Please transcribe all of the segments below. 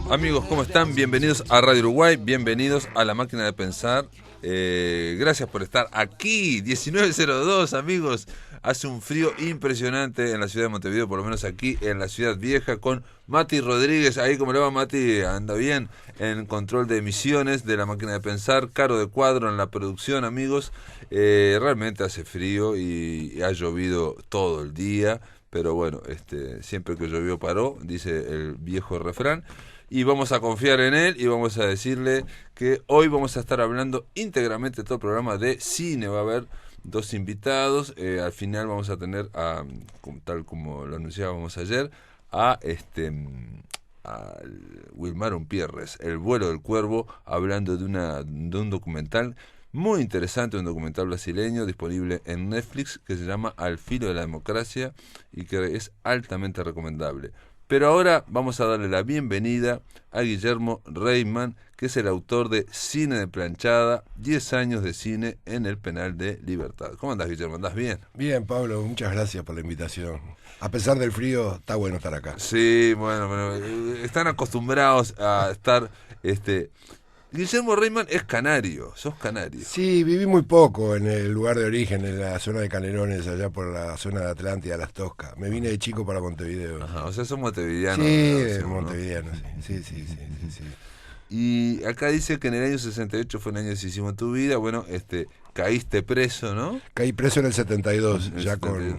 Amigos, ¿cómo están? Bienvenidos a Radio Uruguay, bienvenidos a La Máquina de Pensar. Gracias por estar aquí, 19:02, amigos. Hace un frío impresionante en la ciudad de Montevideo, por lo menos aquí en la ciudad vieja, con Mati Rodríguez. Ahí, ¿cómo le va, Mati? Anda bien en control de emisiones de La Máquina de Pensar. Caro de Cuadro en la producción, amigos. Realmente hace frío y ha llovido todo el día. Pero bueno, siempre que llovió paró, dice el viejo refrán. Y vamos a confiar en él y vamos a decirle que hoy vamos a estar hablando íntegramente todo el programa de cine. Va a haber dos invitados. Al final vamos a tener, tal como lo anunciábamos ayer, a Wilmar Umpierres, El vuelo del cuervo, hablando de un documental muy interesante, un documental brasileño disponible en Netflix que se llama Al filo de la democracia y que es altamente recomendable. Pero ahora vamos a darle la bienvenida a Guillermo Reimann, que es el autor de Cine de Planchada, 10 años de cine en el penal de Libertad. ¿Cómo andás, Guillermo? ¿Andás bien? Bien, Pablo, muchas gracias por la invitación. A pesar del frío, está bueno estar acá. Sí, bueno, están acostumbrados a estar... Guillermo Reimann es canario, sos canario. Sí, viví muy poco en el lugar de origen, en la zona de Canelones, allá por la zona de Atlántida, Las Toscas. Me vine de chico para Montevideo. Ajá, o sea, sos montevideano. Sí, ¿no? montevideano, sí. Sí. Y acá dice que en el año 68 fue el año decisivo en tu vida. Bueno, caíste preso, ¿no? Caí preso en el 72, El ya 72.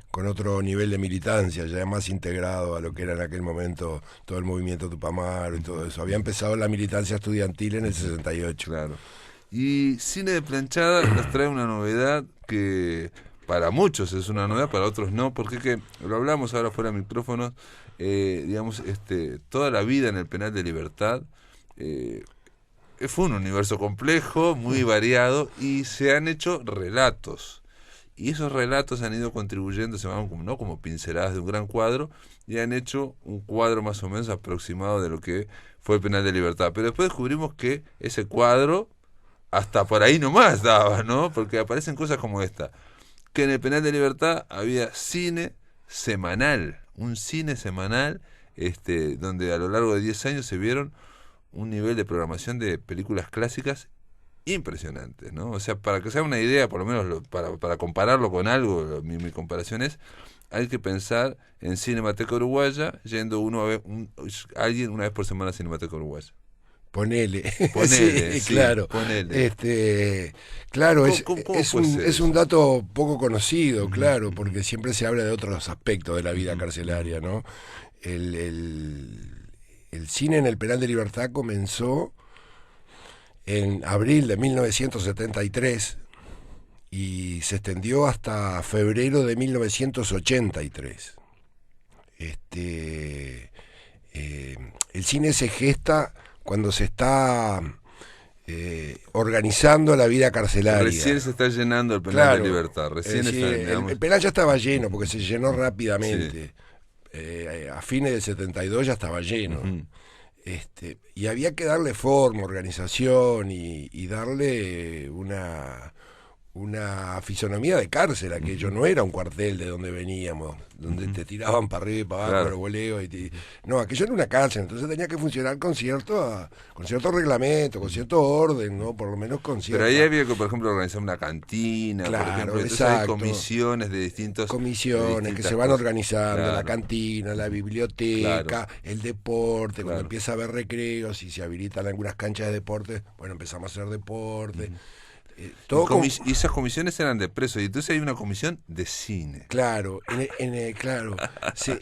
con otro nivel de militancia, ya más integrado a lo que era en aquel momento todo el movimiento Tupamaro y todo eso. Había empezado la militancia estudiantil en el 68. Claro. Y Cine de Planchada nos trae una novedad que para muchos es una novedad, para otros no, porque que lo hablamos ahora fuera de micrófonos, digamos, toda la vida en el penal de Libertad fue un universo complejo, muy variado, y se han hecho relatos. Y esos relatos han ido contribuyendo, se van ¿no? como pinceladas de un gran cuadro, y han hecho un cuadro más o menos aproximado de lo que fue el penal de Libertad. Pero después descubrimos que ese cuadro hasta por ahí nomás daba, ¿no? Porque aparecen cosas como esta, que en el penal de Libertad había cine semanal, un cine semanal, donde a lo largo de 10 años se vieron un nivel de programación de películas clásicas impresionante, ¿no? O sea, para que se haga una idea, por lo menos para compararlo con algo, mi comparación es, hay que pensar en Cinemateca Uruguaya, yendo alguien una vez por semana a Cinemateca Uruguaya. Ponele, Sí, claro. Ponele. Claro, ¿Cómo es un dato poco conocido, claro, Uh-huh. porque siempre se habla de otros aspectos de la vida carcelaria, ¿no? El cine en el penal de Libertad comenzó en abril de 1973 y se extendió hasta febrero de 1983. El cine se gesta cuando se está organizando la vida carcelaria. Recién se está llenando el penal de Libertad. El penal ya estaba lleno porque se llenó rápidamente. Sí. A fines del 72 ya estaba lleno. Uh-huh. Y había que darle forma, organización y darle una fisonomía de cárcel. Aquello no era un cuartel de donde veníamos, donde te tiraban para arriba y para abajo, los boleos. No, aquello era una cárcel, entonces tenía que funcionar con cierto reglamento, con cierto orden, ¿no? Por lo menos con cierto. Pero ahí había que, por ejemplo, organizar una cantina, claro, por ejemplo. Entonces hay comisiones de distintos. Comisiones que se van organizando, la cantina, la biblioteca, el deporte, cuando empieza a haber recreos y se habilitan algunas canchas de deporte, bueno, empezamos a hacer deporte. Y esas comisiones eran de presos, y entonces hay una comisión de cine. Claro, claro. Sí,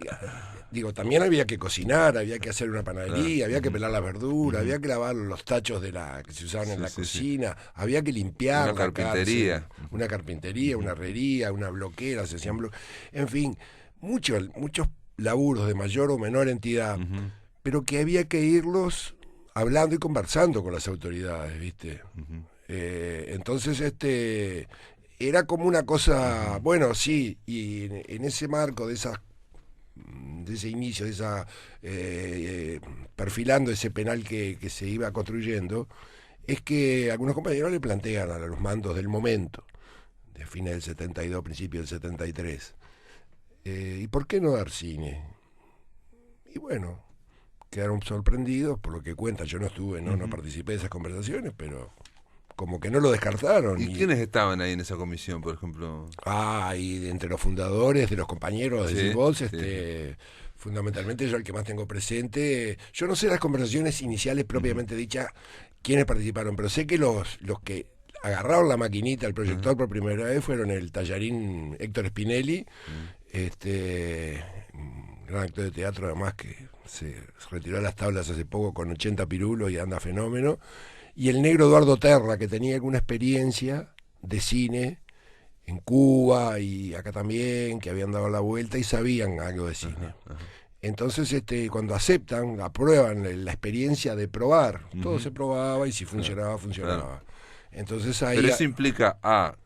también había que cocinar, había que hacer una panadería, había que pelar la verdura, había que lavar los tachos que se usaban en la cocina, había que limpiar una carpintería. Una carpintería, una herrería, una bloquera, se hacían en fin, muchos laburos de mayor o menor entidad, pero que había que irlos hablando y conversando con las autoridades, ¿viste? Entonces era como una cosa, bueno, sí, y en ese marco de ese inicio, de esa perfilando ese penal que se iba construyendo, es que algunos compañeros le plantean a los mandos del momento, de fines del 72, principios del 73, ¿y por qué no dar cine? Y bueno, quedaron sorprendidos por lo que cuentan. Yo no estuve, no participé de esas conversaciones, pero como que no lo descartaron. ¿Y quiénes estaban ahí en esa comisión, por ejemplo? Y entre los fundadores, de los compañeros de Zibol, sí. fundamentalmente yo el que más tengo presente. Yo no sé las conversaciones iniciales propiamente dichas, quiénes participaron, pero sé que los que agarraron la maquinita, el proyector por primera vez, fueron el tallarín Héctor Spinelli, gran actor de teatro además que se retiró a las tablas hace poco con 80 pirulos y anda fenómeno, y el negro Eduardo Terra, que tenía alguna experiencia de cine en Cuba y acá también, que habían dado la vuelta y sabían algo de cine. Entonces, cuando aprueban la experiencia de probar, todo se probaba y si funcionaba, funcionaba. Claro. Entonces ahí... Pero eso implica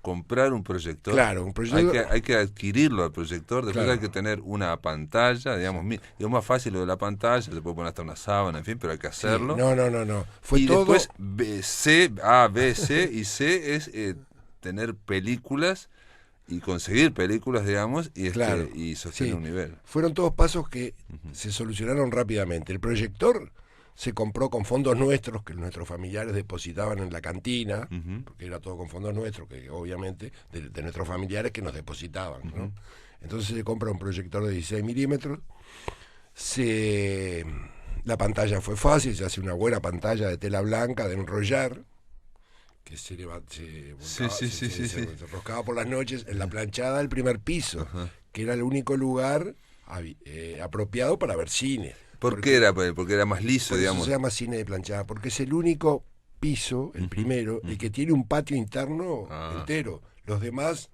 comprar un proyector. Claro, un proyector. Hay que adquirirlo al proyector, después claro. hay que tener una pantalla, digamos, es más fácil lo de la pantalla, se puede poner hasta una sábana, en fin, pero hay que hacerlo. Sí. No. Fue y todo... después A, B, C, y C es tener películas y conseguir películas, digamos, y, claro. Y sostener un nivel. Fueron todos pasos que se solucionaron rápidamente. El proyector se compró con fondos nuestros, que nuestros familiares depositaban en la cantina, porque era todo con fondos nuestros, que obviamente, de nuestros familiares que nos depositaban, ¿no? Entonces se compra un proyector de 16 milímetros, la pantalla fue fácil, se hace una buena pantalla de tela blanca, de enrollar, que se roscaba por las noches en la planchada del primer piso, que era el único lugar apropiado para ver cine. ¿Por qué era? Porque era más liso, digamos. Se llama cine de planchada, porque es el único piso, el primero, el que tiene un patio interno entero. Los demás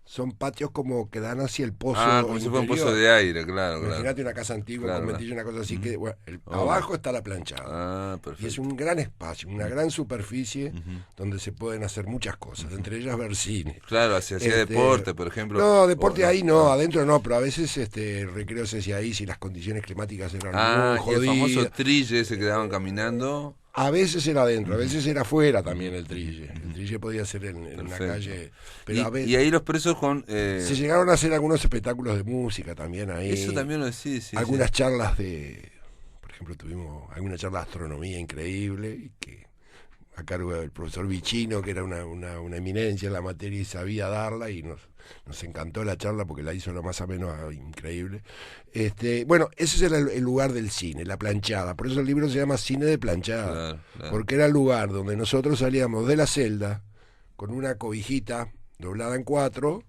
son patios como que dan hacia el pozo. Como si fuera un pozo de aire, claro. Imagínate una casa antigua con ventillo, una cosa así, que bueno, abajo está la planchada. Perfecto. Y es un gran espacio, una gran superficie donde se pueden hacer muchas cosas, entre ellas ver cine. Claro, hacía deporte, por ejemplo. No, deporte ahí no, adentro no, pero a veces el recreo se hacía ahí si las condiciones climáticas eran muy jodidas. Y el famoso trille se quedaban caminando. A veces era adentro, a veces era afuera también el trille. El trille podía ser en una calle. Pero a veces, y ahí los presos con... se llegaron a hacer algunos espectáculos de música también ahí. Eso también lo decís, sí. Algunas charlas por ejemplo, tuvimos alguna charla de astronomía increíble, que a cargo del profesor Vicino, que era una eminencia en la materia y sabía darla, y nos encantó la charla porque la hizo lo más o menos increíble. Bueno, ese era el lugar del cine, la planchada. Por eso el libro se llama Cine de Planchada, claro. Porque era el lugar donde nosotros salíamos de la celda con una cobijita doblada en 4,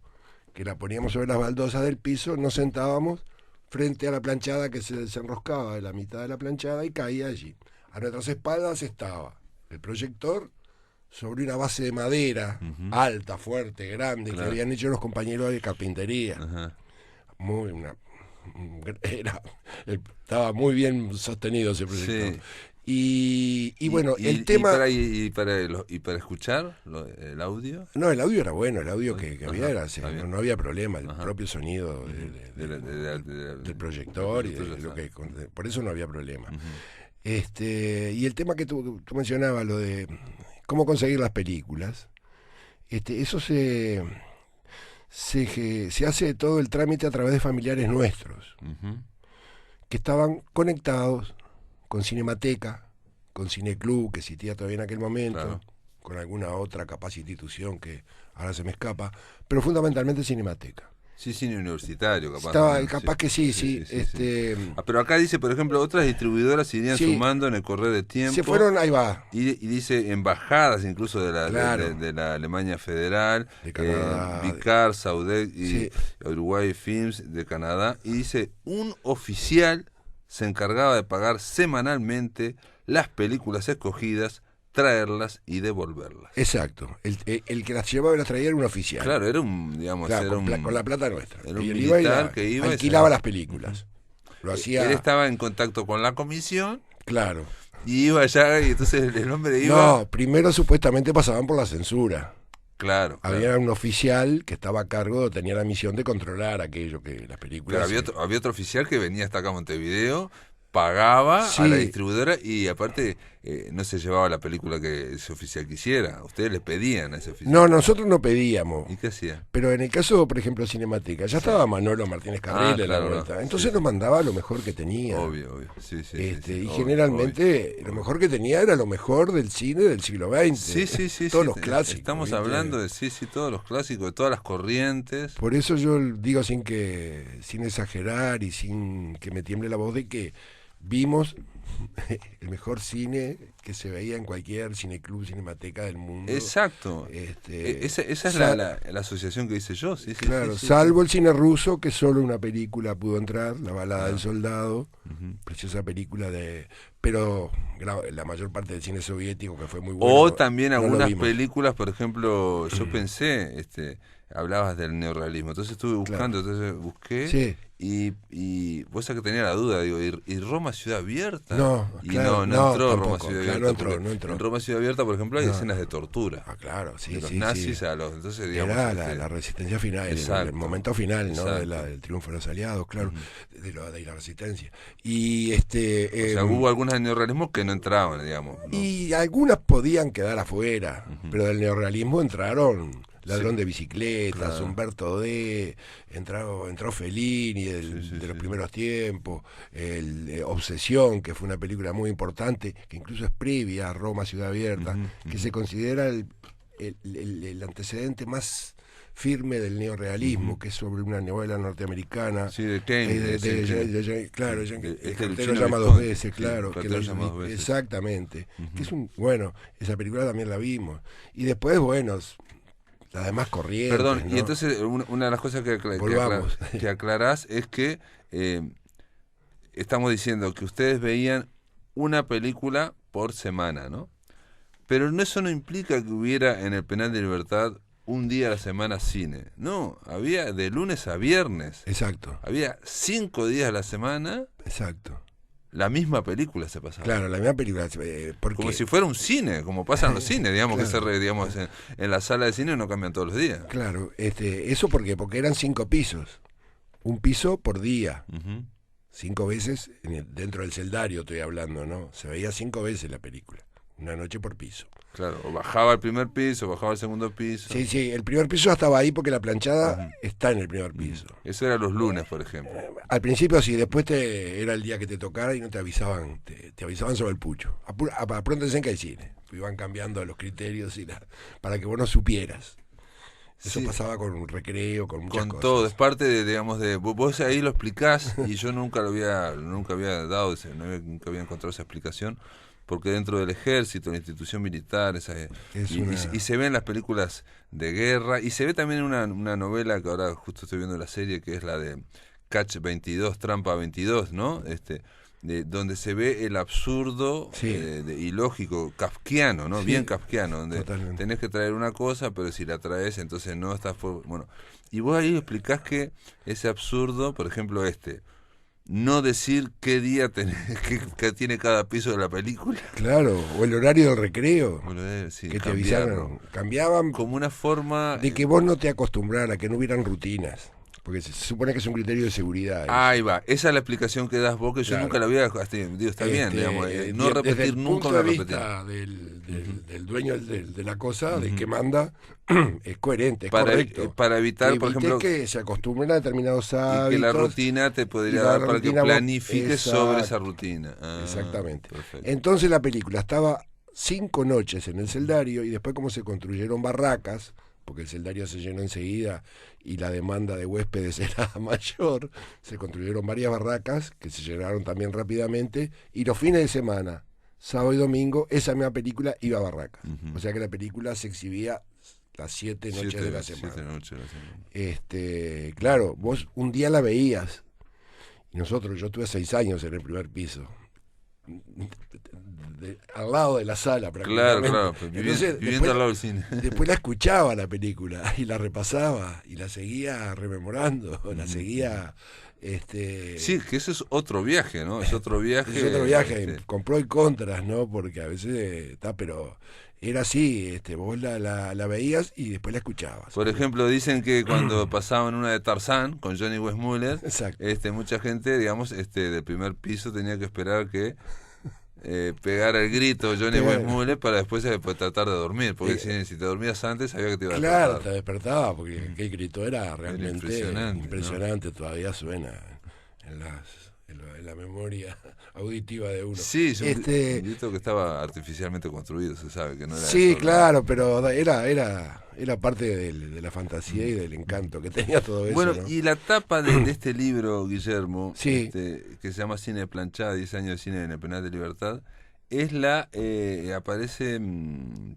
que la poníamos sobre las baldosas del piso, nos sentábamos frente a la planchada que se desenroscaba de la mitad de la planchada y caía allí. A nuestras espaldas estaba el proyector sobre una base de madera alta, fuerte, grande, claro, que habían hecho los compañeros de carpintería. Estaba muy bien sostenido ese proyector. Sí. Y bueno, el tema... ¿Para escuchar el audio? No, el audio era bueno, el audio que había era, no había problema, el propio sonido del proyector, por eso no había problema. Y el tema que tú mencionabas, lo de cómo conseguir las películas, eso se hace todo el trámite a través de familiares nuestros, que estaban conectados con Cinemateca, con Cineclub, que existía todavía en aquel momento, claro, con alguna otra capaz institución que ahora se me escapa, pero fundamentalmente Cinemateca. Sí, cine universitario, capaz. Capaz que sí. Pero acá dice, por ejemplo, otras distribuidoras irían sumando en el correr de tiempo. Se fueron, ahí va. Y dice embajadas incluso de la Alemania Federal, de Canadá, Vicar, Saudec y Uruguay Films de Canadá. Y dice, un oficial se encargaba de pagar semanalmente las películas escogidas, traerlas y devolverlas. Exacto. El que las llevaba y las traía era un oficial. Claro, era un, digamos, claro, con la plata nuestra. Era un militar que iba alquilaba las películas. Lo hacía. Él estaba en contacto con la comisión. Claro. Y iba allá y entonces el hombre iba. No, primero supuestamente pasaban por la censura. Claro. Había un oficial que estaba a cargo, tenía la misión de controlar aquello, que las películas... Claro, había otro oficial que venía hasta acá a Montevideo pagaba Sí. a la distribuidora y aparte no se llevaba la película que ese oficial quisiera. Ustedes le pedían a ese oficial. No, nosotros no pedíamos. ¿Y qué hacía? Pero en el caso, por ejemplo, Cinemateca, ya estaba Manolo Martínez Carril en claro, la vuelta. no. Entonces Sí. nos mandaba lo mejor que tenía. Obvio. Sí, Y obvio, generalmente obvio. lo mejor que tenía era lo mejor del cine del siglo XX. Sí. Todos los clásicos. Estamos ¿viste? hablando de todos los clásicos, de todas las corrientes. Por eso yo digo sin exagerar y sin que me tiemble la voz de que vimos el mejor cine que se veía en cualquier cineclub, cinemateca del mundo. Exacto. Esa es la asociación que hice yo. Sí, claro, sí. salvo el cine ruso, que solo una película pudo entrar, La balada del soldado, preciosa película pero la mayor parte del cine soviético, que fue muy bueno. O también no lo algunas vimos. películas, por ejemplo, yo pensé, hablabas del neorrealismo, entonces estuve buscando, entonces busqué Sí. y vos sabés que tenía la duda, digo, ¿y Roma Ciudad Abierta? No, Y claro, no entró tampoco, Roma Ciudad claro, Abierta. no porque entró. En Roma Ciudad Abierta, por ejemplo, hay No. escenas de tortura. Claro, sí, De los sí. nazis sí. a los... Entonces, digamos, Era la resistencia final, el Exacto. momento final, ¿no? Exacto. Del triunfo de los aliados, claro, de la resistencia. Y o sea, hubo algunas de neorrealismo que no entraban, digamos. ¿no? y algunas podían quedar afuera, pero del neorrealismo entraron Ladrón Sí. de Bicicletas, Claro. Humberto D, entró Fellini de los primeros tiempos, Obsesión, que fue una película muy importante, que incluso es previa a Roma Ciudad Abierta, que se considera el antecedente más firme del neorrealismo, que es sobre una novela norteamericana. Sí, de Kane. Claro, el el chino cartero llama Visconti, dos veces, sí, claro. el cartero llama dos veces. Exactamente. Que es bueno, esa película también la vimos. Y después, bueno, las demás corrientes. Perdón, ¿no? y entonces una de las cosas Volvamos. que aclarás es que estamos diciendo que ustedes veían una película por semana, ¿no? Pero eso no implica que hubiera en el Penal de Libertad un día a la semana cine. No, había de lunes a viernes. Exacto, Había 5 días a la semana, exacto. la misma película se pasaba. Claro, la misma película. Porque, Como si fuera un cine, como pasan los cines, digamos, Claro. que digamos, en la sala de cine no cambian todos los días. Claro, ¿eso por qué? Porque eran 5 pisos. Un piso por día. Ujú. 5 veces, dentro del celdario estoy hablando, ¿no? Se veía 5 veces la película. Una noche por piso. Claro, o bajaba al primer piso, bajaba al segundo piso. Sí, el primer piso ya estaba ahí porque la planchada está en el primer piso. Eso era los lunes, por ejemplo. Al principio sí, después era el día que te tocara y no te avisaban, te avisaban sobre el pucho. Apróntense que hay cine. Iban cambiando los criterios para que vos no supieras. Eso Sí. pasaba con un recreo, con muchas Con cosas. todo, es parte de, digamos, vos ahí lo explicás y yo nunca había dado, nunca había encontrado esa explicación, porque dentro del ejército, la institución militar, y se ven las películas de guerra, y se ve también una novela que ahora justo estoy viendo la serie, que es la de Catch 22, Trampa 22, ¿no? Donde se ve el absurdo ilógico, kafkiano, ¿no? Sí, Bien kafkiano, donde totalmente. tenés que traer una cosa, pero si la traes, entonces no estás... Bueno, y vos ahí explicás que ese absurdo, por ejemplo no decir qué día que tiene cada piso de la película. Claro, o el horario del recreo, Sí, que te cambiarlo. avisaron. Cambiaban Como una forma... de que vos no te acostumbraras, que no hubieran rutinas. Porque se supone que es un criterio de seguridad. Ahí va, esa es la explicación que das vos, que yo Claro. nunca la había... Digo, está bien, digamos, no desde repetir el nunca punto una de repetición. vista del dueño de la cosa, del que manda, es coherente, es Para correcto. evitar, por evites ejemplo, que se acostumbren a determinados hábitos. y que la rutina te y podría la dar para que rutina vos- planifiques sobre esa Exacto. rutina. Exactamente. Perfecto. Entonces la película estaba 5 noches en el celdario y después como se construyeron barracas, porque el celdario se llenó enseguida y la demanda de huéspedes era mayor, se construyeron varias barracas que se llenaron también rápidamente y los fines de semana, sábado y domingo, esa misma película iba a barracas. Ujú. O sea que la película se exhibía las 7 noches de la semana. 7 noches de la semana. Claro, vos un día la veías y yo tuve 6 años en el primer piso. al lado de la sala Claro, prácticamente. claro, pues, Entonces, viviendo al lado del cine. después la escuchaba la película y la repasaba y la seguía rememorando, la seguía... Sí, que eso es otro viaje, ¿no? Es otro viaje. Es otro viaje, con pros y contras, ¿no? Porque a veces está, pero era así, vos la veías y después la escuchabas. Por ejemplo, dicen que cuando pasaban una de Tarzán con Johnny Weissmuller, Exacto. mucha gente, digamos, del primer piso tenía que esperar que pegara el grito Johnny Weissmuller para después tratar de dormir, porque si te dormías antes sabía que te iba a despertar. Claro, te despertaba, porque aquel grito era realmente impresionante, ¿no? Todavía suena en la memoria auditiva de uno. Sí, es un grito que estaba artificialmente construido, se sabe que no era sí, eso, claro, ¿no? pero era parte de la fantasía y del encanto que tenía todo eso. Bueno, ¿no? y la tapa de este libro, Guillermo, sí. Que se llama Cine de Planchada, 10 años de cine en el Penal de Libertad, es aparece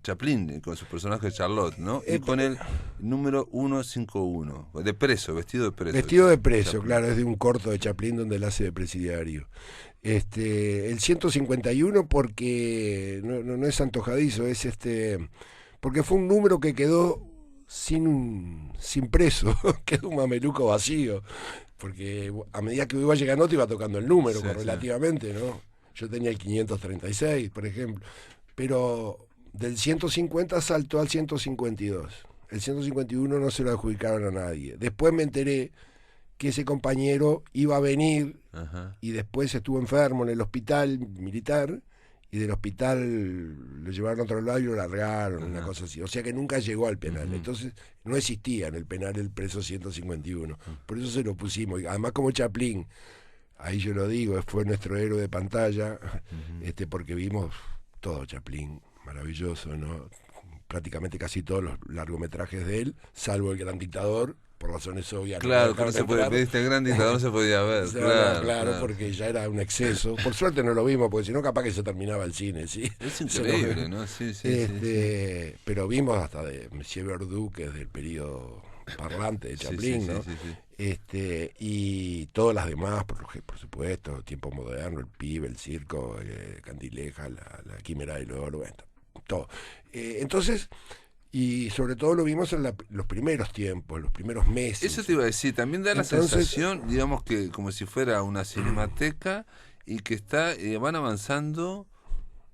Chaplin con su personaje Charlotte, ¿no? Y con el número 151, de preso, vestido de preso. Vestido de preso, Chaplin. claro, es de un corto de Chaplin donde él hace de presidiario. El 151 porque no es antojadizo, es porque fue un número que quedó sin preso, quedó un mameluco vacío, porque a medida que iba llegando te iba tocando el número, Sí, relativamente, ¿no? Yo tenía el 536, por ejemplo, pero del 150 saltó al 152. El 151 no se lo adjudicaron a nadie. Después me enteré que ese compañero iba a venir. Ajá. Y después estuvo enfermo en el hospital militar y del hospital lo llevaron a otro lado y lo largaron, una cosa así. O sea que nunca llegó al penal. Entonces no existía en el penal el preso 151. Por eso se lo pusimos. Y además como Chaplin, ahí yo lo digo, fue nuestro héroe de pantalla, porque vimos todo Chaplin, maravilloso, ¿no? Prácticamente casi todos los largometrajes de él, salvo El Gran Dictador, por razones obvias. Claro, que no se puede, este Gran Dictador no se podía ver. Claro, porque ya era un exceso. Por suerte no lo vimos, porque si no capaz que se terminaba el cine, ¿sí? Es increíble, ¿no? Sí. Pero vimos hasta de Monsieur Verdoux, que es del periodo parlante de Chaplin, ¿no? Y todas las demás, por supuesto, Tiempo Moderno, El Pibe, El Circo, Candileja, la Quimera del Oro, bueno, todo. Entonces... Y sobre todo lo vimos en los primeros tiempos, los primeros meses. Eso te iba a decir, también da la sensación, digamos que como si fuera una cinemateca y que van avanzando,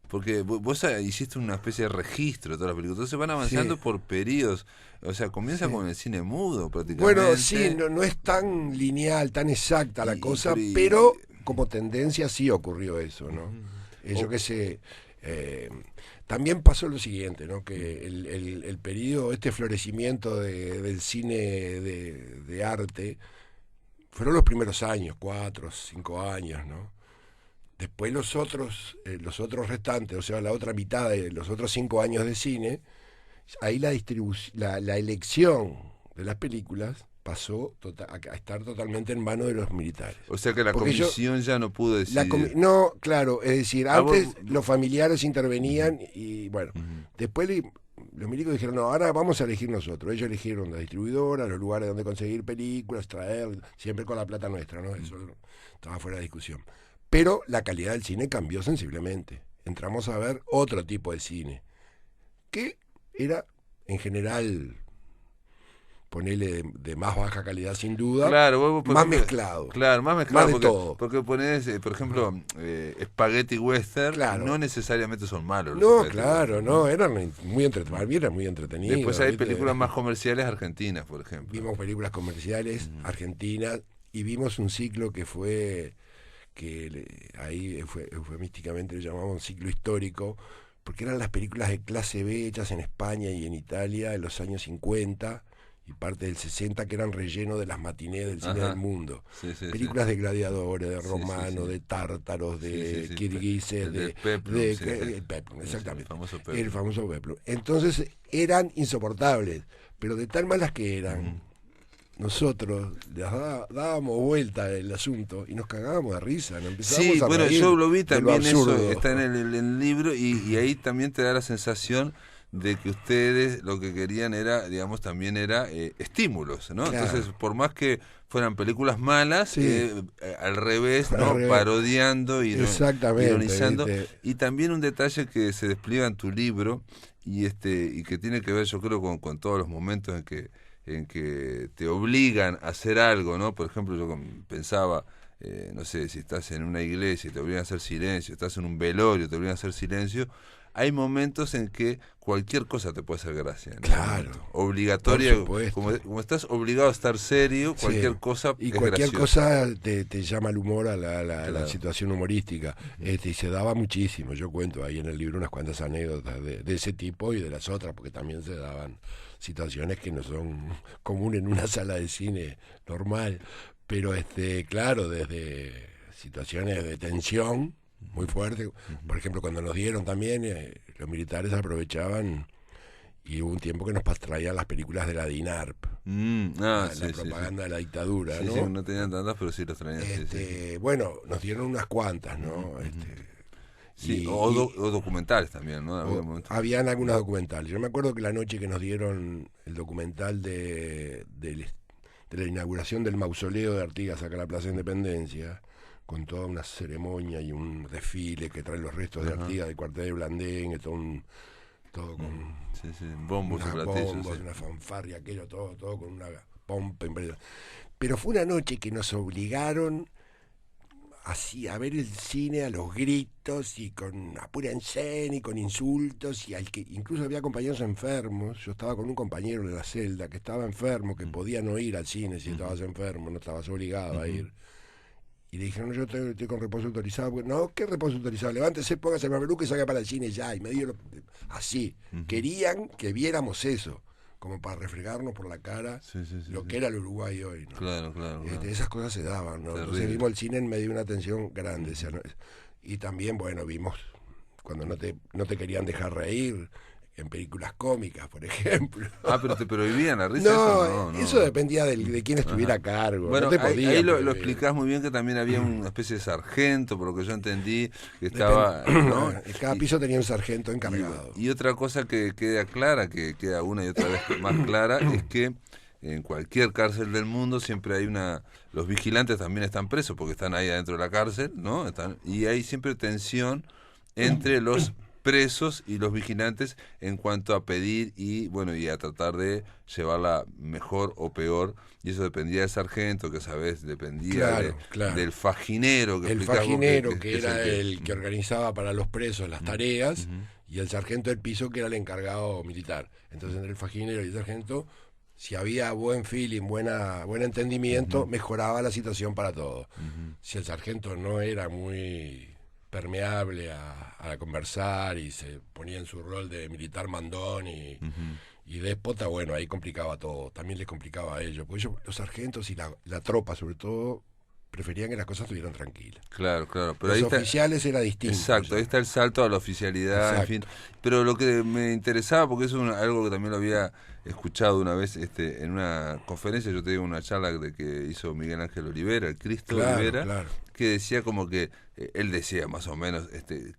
porque vos hiciste una especie de registro de todas las películas, entonces van avanzando por periodos, o sea, comienza con el cine mudo prácticamente. Bueno, sí, no es tan lineal, tan exacta la cosa, pero como tendencia sí ocurrió eso, ¿no? Yo qué sé... también pasó lo siguiente, ¿no? Que el periodo, florecimiento del cine de arte, fueron los primeros años, 4, 5 años, ¿no? Después los otros restantes, o sea, la otra mitad de los otros 5 años de cine, ahí la elección de las películas pasó a estar totalmente en manos de los militares. O sea que la comisión ya no pudo decidir. No, claro, es decir, antes los familiares intervenían y bueno, después los milicos dijeron, no, ahora vamos a elegir nosotros. Ellos eligieron la distribuidora, los lugares donde conseguir películas, traer, siempre con la plata nuestra, ¿no? Eso estaba fuera de discusión. Pero la calidad del cine cambió sensiblemente. Entramos a ver otro tipo de cine, que era en general... ponele de más baja calidad sin duda, claro, más mezclado. Claro, más mezclado. Más de todo. Porque ponés, por ejemplo, spaghetti western, no necesariamente son malos. No, claro, no, eran muy entretenidos. Después hay películas más comerciales argentinas, por ejemplo. Vimos películas comerciales argentinas y vimos un ciclo que fue, ahí eufemísticamente le llamamos un ciclo histórico, porque eran las películas de clase B hechas en España y en Italia en los años 50 y parte del 60, que eran relleno de las matinés del cine del mundo. Películas de gladiadores, de romanos, de tártaros, de kirguises, de peplum, exactamente. El famoso peplum. Entonces eran insoportables, pero de tal malas que eran, nosotros dábamos vuelta el asunto y nos cagábamos de risa, ¿no? Sí, bueno, yo lo vi también, eso está en el libro y ahí también te da la sensación de que ustedes lo que querían era, digamos, también era estímulos, ¿no? Claro. Entonces, por más que fueran películas malas, Sí. al revés, Al ¿no? revés. Parodiando y Exactamente, ironizando. ¿viste? Y también un detalle que se despliega en tu libro y que tiene que ver, yo creo, con todos los momentos en que te obligan a hacer algo, ¿no? Por ejemplo, yo pensaba, no sé, si estás en una iglesia y te obligan a hacer silencio, estás en un velorio, te obligan a hacer silencio. Hay momentos en que cualquier cosa te puede hacer gracia. ¿No? Claro. Obligatoria, Por supuesto. como estás obligado a estar serio, cualquier Sí. cosa Y es cualquier graciosa. cosa te llama al humor, a la Claro. situación humorística. Y se daba muchísimo. Yo cuento ahí en el libro unas cuantas anécdotas de ese tipo y de las otras, porque también se daban situaciones que no son comunes en una sala de cine normal. Pero claro, desde situaciones de tensión muy fuerte. Por ejemplo, cuando nos dieron también, los militares aprovechaban y hubo un tiempo que nos traían las películas de la DINARP, la Sí, propaganda de la dictadura, sí, ¿no? sí, no tenían tantas, pero sí los traían. Sí. Bueno, nos dieron unas cuantas, ¿no? Sí, y- o documentales también, ¿no? Había momentos. habían algunos documentales. Yo me acuerdo que la noche que nos dieron el documental de la inauguración del mausoleo de Artigas acá en la Plaza de Independencia, con toda una ceremonia y un desfile que trae los restos de Artigas del cuartel de Blandengue, todo con Sí, bombos y unas platillos. bombas, Sí. una fanfarria, aquello, todo con una pompa impresionante. Pero fue una noche que nos obligaron así a ver el cine a los gritos y con apura en escena y con insultos, y al que incluso había compañeros enfermos. Yo estaba con un compañero de la celda que estaba enfermo, que podía no ir al cine si estabas enfermo, no estabas obligado a ir. Y le dijeron, no, yo estoy con reposo autorizado. No, ¿qué reposo autorizado? Levántese, póngase el mameluco y salga para el cine ya. Y así. Querían que viéramos eso, como para refregarnos por la cara Sí, lo que era el Uruguay hoy, ¿no? Claro. Esas cosas se daban, ¿no? Entonces Terrible. vimos el cine en medio de una tensión grande. O sea, ¿no? Y también, bueno, vimos cuando no te querían dejar reír, en películas cómicas, por ejemplo. Pero te prohibían la risa. No, No. eso dependía de quién estuviera a cargo. Bueno, no te ahí, podían ahí lo prohibir. explicás muy bien, que también había una especie de sargento, por lo que yo entendí, que estaba, ¿no? Cada piso tenía un sargento encargado. Y otra cosa que queda clara, que queda una y otra vez más clara, es que en cualquier cárcel del mundo siempre hay los vigilantes también están presos porque están ahí adentro de la cárcel, ¿no? Y hay siempre tensión entre los presos y los vigilantes en cuanto a pedir y a tratar de llevarla mejor o peor, y eso dependía del sargento, que a vez dependía Claro. del faginero, El explicás vos, faginero, que es era el que organizaba para los presos las tareas, Ujú. y el sargento del piso, que era el encargado militar. Entonces, entre el faginero y el sargento, si había buen feeling, buen entendimiento, mejoraba la situación para todos. Si el sargento no era muy permeable a conversar y se ponía en su rol de militar mandón y déspota, bueno, ahí complicaba todo. También les complicaba a ellos, porque los sargentos y la tropa, sobre todo, preferían que las cosas estuvieran tranquilas. Claro, pero Los ahí está. oficiales era distinto. Exacto, ahí está el salto a la oficialidad, Exacto. en fin. Pero lo que me interesaba, porque eso es algo que también lo había escuchado una vez en una conferencia, yo te digo, una charla que hizo Miguel Ángel Olivera, el Cristo Olivera, que decía como que, él decía más o menos,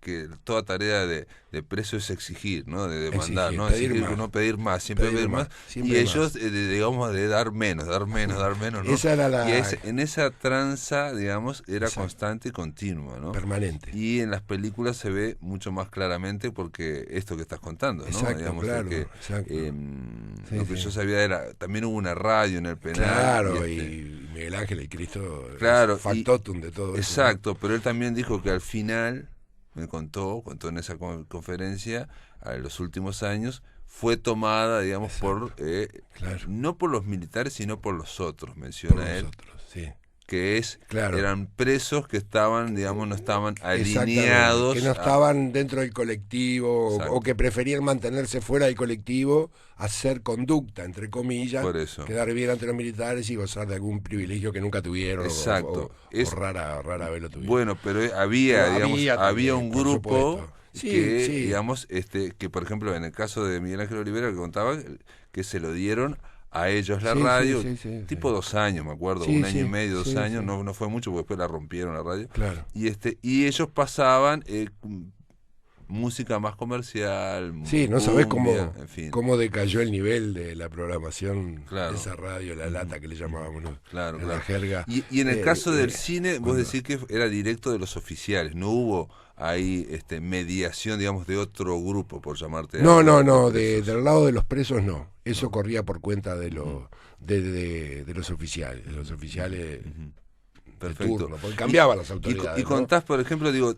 que toda tarea de preso es exigir, ¿no? De demandar, Exigir, ¿no? pedir Exigir, más. no pedir más, siempre pedir más. siempre Y más. ellos, digamos, de dar menos, ¿no? Esa era la... Y en esa tranza, digamos, era Exacto. constante y continua, ¿no? Permanente. Y en las películas se ve mucho más claramente porque esto que estás contando, ¿no? Exacto, Digamos, claro, que, exacto. lo que yo sabía era, también hubo una radio en el penal. Claro, y y Miguel Ángel y Cristo, Claro, factotum de todo eso. exacto, pero él también dijo que al final, me contó en esa conferencia, a los últimos años, fue tomada, digamos, Exacto. por Claro. no por los militares, sino por los otros, Por menciona él, nosotros, sí. que Claro. eran presos que estaban, digamos, no estaban Exactamente, alineados. que no estaban dentro del colectivo Exacto. o que preferían mantenerse fuera del colectivo, hacer conducta, entre comillas, Por eso. quedar bien ante los militares y gozar de algún privilegio que nunca tuvieron. Exacto. O rara vez lo tuvieron. Bueno, pero había, No, digamos, había había también, un por grupo supuesto. Sí, que, sí. digamos, que por ejemplo en el caso de Miguel Ángel Olivera, que contaba que se lo dieron a ellos la Sí, radio, sí, tipo 2 años, me acuerdo, Sí, 1 año sí, y medio, 2 sí, años, sí. no fue mucho porque después la rompieron la radio. Claro. Y ellos pasaban música más comercial. Sí, no sabés cumbia, en fin. cómo decayó el nivel de la programación Claro. de esa radio, la lata que le llamábamos, ¿no? Claro, En claro. la jerga. Y en el caso del cine, vos cuando- decís que era directo de los oficiales, no hubo ahí mediación, digamos, de otro grupo, por llamarte No, algo, no, no, presos. del lado de los presos no. Eso corría por cuenta de los de los oficiales, de de Perfecto. turno, porque cambiaban las autoridades. Y ¿no? contás, por ejemplo, digo,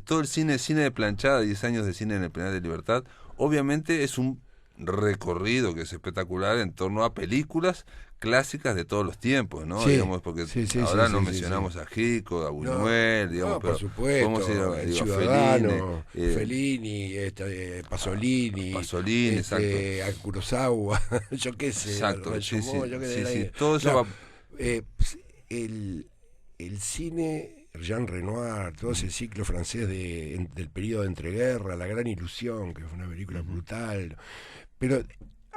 todo el cine de planchada, 10 años de cine en el Penal de Libertad, obviamente es un recorrido que es espectacular en torno a películas clásicas de todos los tiempos, ¿no? Sí, Digamos, porque sí, ahora no sí, mencionamos sí. a Hico, a Buñuel, digamos, No, pero por supuesto, podemos ir a, El digo, a Ciudadano, Fellini, Fellini, Pasolini, Pasolini, exacto. a Kurosawa, yo qué sé, Exacto, Rashomon, sí, yo qué sí, sé, sí, todo eso claro, va... el cine, Jean Renoir, todo ese ciclo francés del periodo de entreguerra, La Gran Ilusión, que fue una película brutal, pero...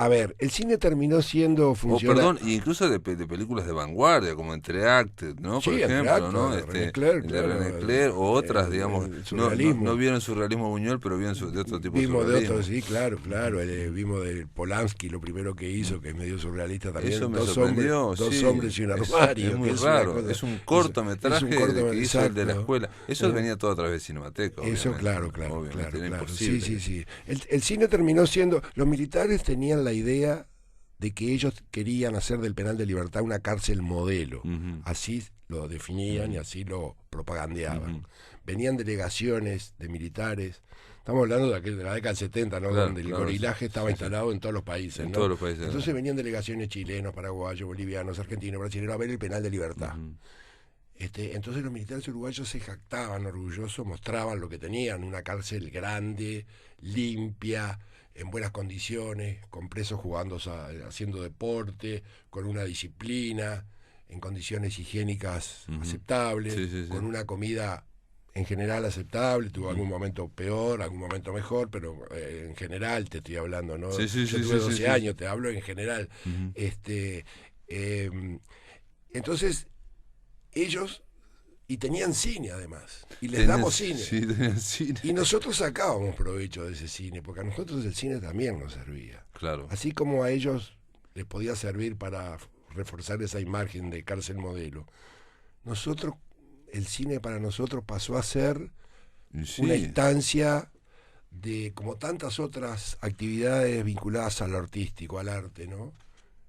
A ver, el cine terminó siendo funcional. perdón, incluso de películas de vanguardia, como Entreacte, ¿no? Sí, Por ejemplo, Entreacte, ¿no? de René Clair, de claro, René Clair, o otras, el digamos, surrealismo. no vieron surrealismo Buñuel, pero vieron de otro tipo Vimos de de surrealismo. otros, sí, claro, vimos de Polanski, lo primero que hizo, que es medio surrealista también, Eso me dos sorprendió, hombres, sí. hombres y un armario. Es muy que es una raro, cosa- es un cortometraje que hizo el de la escuela. Eso venía todo a través de Cinemateca, Eso, obviamente. claro, Obviamente, era claro. imposible. Sí. El cine terminó siendo... Los militares tenían la idea de que ellos querían hacer del Penal de Libertad una cárcel modelo. Ujú. Así lo definían y así lo propagandeaban. Ujú. Venían delegaciones de militares. Estamos hablando de la década del 70, ¿no? Claro, Donde el claro, gorilaje estaba sí. instalado en todos los países. En ¿no? todos los países. Entonces venían delegaciones chilenos, paraguayos, bolivianos, argentinos, brasileños a ver el Penal de Libertad. Ujú. Entonces los militares uruguayos se jactaban orgullosos, mostraban lo que tenían, una cárcel grande, limpia, en buenas condiciones, con presos jugando, haciendo deporte, con una disciplina, en condiciones higiénicas aceptables, Sí. con una comida en general aceptable, tuvo algún momento peor, algún momento mejor, pero en general te estoy hablando, ¿no? Sí, Yo tuve 12 años, te hablo en general. Ujú. Entonces, ellos, y tenían cine además, y les Tenían- damos cine. Sí, tenían cine. Y nosotros sacábamos provecho de ese cine, porque a nosotros el cine también nos servía. Claro. Así como a ellos les podía servir para reforzar esa imagen de cárcel modelo. El cine para nosotros pasó a ser Y sí. una instancia de, como tantas otras actividades vinculadas a lo artístico, al arte, ¿no?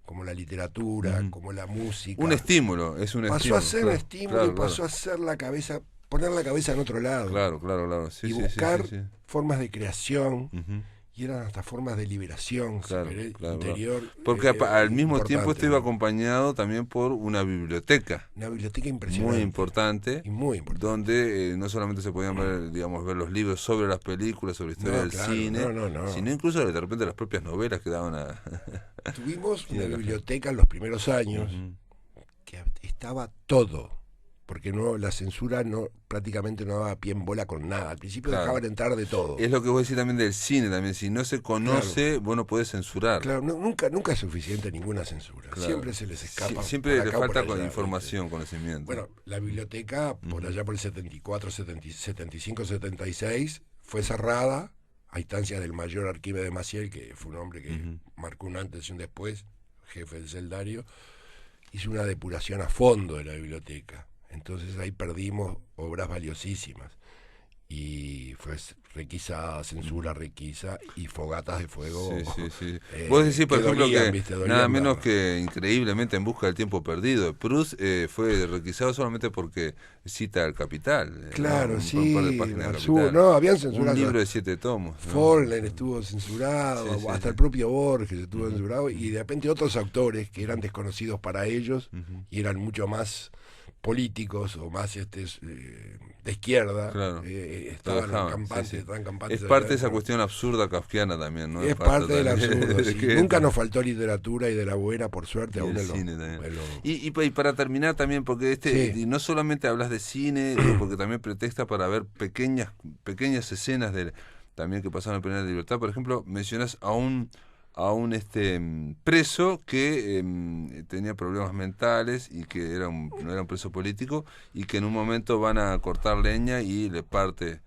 Como la literatura, como la música. Un estímulo, es un Pasó estímulo. a ser claro, estímulo claro, y pasó a ser poner la cabeza en otro lado. Claro. Sí, y sí, buscar sí. formas de creación, Ujú. y eran hasta formas de liberación Claro, interior. Porque al mismo importante, tiempo esto iba ¿no? acompañado también por una biblioteca Una biblioteca impresionante. muy importante, Y muy importante. donde no solamente se podían ver, digamos, ver los libros sobre las películas, sobre la historia No, del claro, cine, no. sino incluso de repente las propias novelas que daban a... Tuvimos una la biblioteca en los primeros años Ujú. que estaba todo, porque la censura prácticamente no daba pie en bola con nada. Al principio Claro. dejaban entrar de todo. Es lo que vos decís también del cine, también si no se conoce, vos no podés censurar. Claro, nunca es suficiente ninguna censura. Claro. Siempre se les escapa. Siempre por le acá o por falta allá, información, conocimiento. Bueno, la biblioteca, por allá por el 74, 75, 76, fue cerrada a instancias del mayor Arquímedes Maciel, que fue un hombre que marcó un antes y un después, jefe del Celdario, hizo una depuración a fondo de la biblioteca. Entonces ahí perdimos obras valiosísimas. Y fue requisada, censura requisa y fogatas de fuego. Sí. Vos decís, por ejemplo, dolían, que ¿viste? Dolían nada menos bárbaro. que increíblemente En busca del tiempo perdido. Proust fue requisado solamente porque cita al Capital. Claro, Un sí. par de páginas del Arzu, Capital. no, habían censurado. Un libro de 7 tomos. ¿no? Forlen estuvo censurado, Sí, hasta el propio Borges estuvo censurado, y de repente otros autores que eran desconocidos para ellos y eran mucho más políticos o más de izquierda, Claro. estaban dejaban, campantes, sí. estaban campantes. Es parte de esa cuestión absurda kafkiana también, ¿no? Es parte del también absurdo. de Sí. que- Nunca nos faltó literatura y de la buena, por suerte, Y aún el en lo- cine también. en lo- Y para terminar también, porque Sí. y no solamente hablas de cine, porque también pretexta para ver pequeñas escenas también que pasaron en el Penal de Libertad. Por ejemplo, mencionas a un preso que tenía problemas mentales y que no era un preso político, y que en un momento van a cortar leña y le parte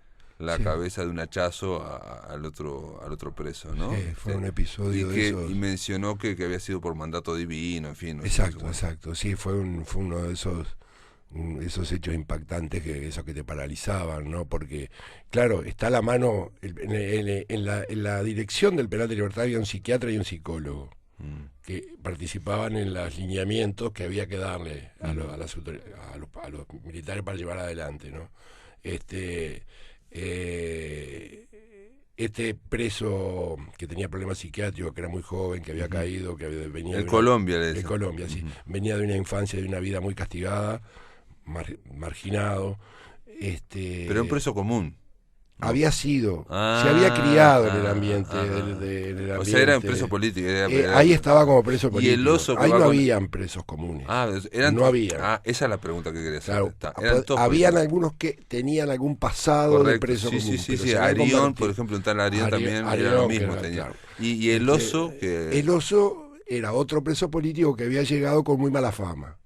la cabeza de un hachazo al otro preso, ¿no? Sí, fue un episodio de esos. Y mencionó que había sido por mandato divino, en fin. Exacto. Sí, fue uno de esos hechos impactantes, esos que te paralizaban, ¿no? Porque, claro, está a la mano, en la dirección del penal de libertad había un psiquiatra y un psicólogo que participaban en los lineamientos que había que darle a los militares para llevar adelante, ¿no? Este preso que tenía problemas psiquiátricos, que era muy joven, que había caído, que venía de Colombia, sí, venía de una infancia, de una vida muy castigada, marginado, pero era un preso común. Había sido, se había criado en el ambiente, o sea, era un preso político. Ahí estaba como preso político. Y el oso ahí no habían presos comunes. No había. Esa es la pregunta que quería hacer. Claro, habían algunos que tenían algún pasado de preso común. Sí. Arión, por ejemplo, un tal Arión también era lo mismo. Tenía. Y el oso que... El oso era otro preso político que había llegado con muy mala fama.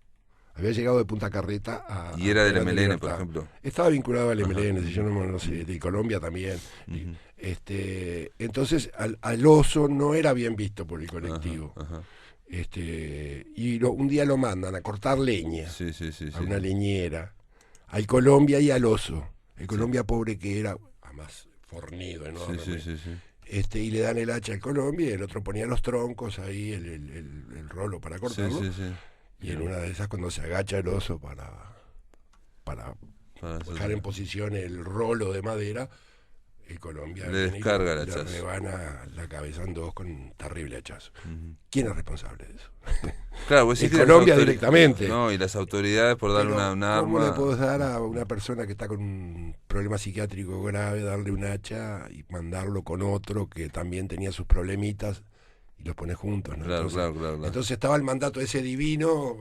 Había llegado de Punta Carreta y era del MLN, por ejemplo. Estaba vinculado al MLN, si yo no sé, de Colombia también. Entonces, al oso no era bien visto por el colectivo. Y un día lo mandan a cortar leña a una leñera, al Colombia y al oso. El Colombia pobre que era, además fornido, enorme. Y le dan el hacha al Colombia y el otro ponía los troncos ahí, el rolo para cortarlo. Y en una de esas, cuando se agacha el oso para dejar en posición el rolo de madera, el Colombia le descarga el hachazo. Le rebana la cabeza en dos con un terrible hachazo. ¿Quién es responsable de eso? Claro, pues en Colombia directamente. No, y las autoridades por darle una arma. ¿Cómo le podés dar a una persona que está con un problema psiquiátrico grave, darle un hacha y mandarlo con otro que también tenía sus problemitas? Y los pones juntos, ¿no? Claro. Entonces estaba el mandato ese divino,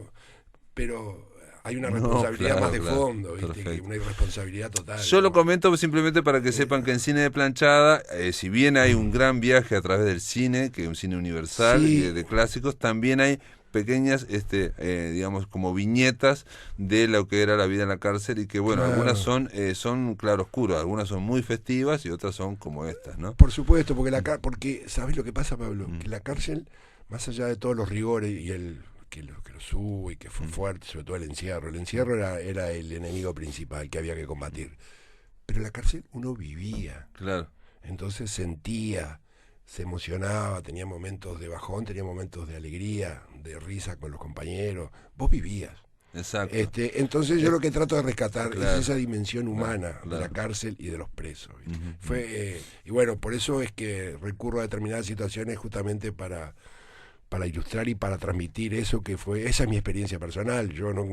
pero hay una responsabilidad más de fondo, ¿viste? Que una irresponsabilidad total. Yo lo comento simplemente para que sepan que en Cine de Planchada, si bien hay un gran viaje a través del cine, que es un cine universal de clásicos, también hay pequeñas, digamos, como viñetas de lo que era la vida en la cárcel y que, bueno, algunas son claroscuras, algunas son muy festivas y otras son como estas, ¿no? Por supuesto, porque ¿sabes lo que pasa, Pablo? Que la cárcel, más allá de todos los rigores y que lo subo y que fue fuerte, sobre todo el encierro era el enemigo principal que había que combatir. Pero en la cárcel uno vivía. Claro. Entonces sentía, se emocionaba, tenía momentos de bajón, tenía momentos de alegría, de risa con los compañeros. Vos vivías. Exacto. Entonces yo lo que trato de rescatar es esa dimensión humana de la cárcel y de los presos. Y bueno, por eso es que recurro a determinadas situaciones justamente para ilustrar y para transmitir eso que fue, esa es mi experiencia personal. Yo no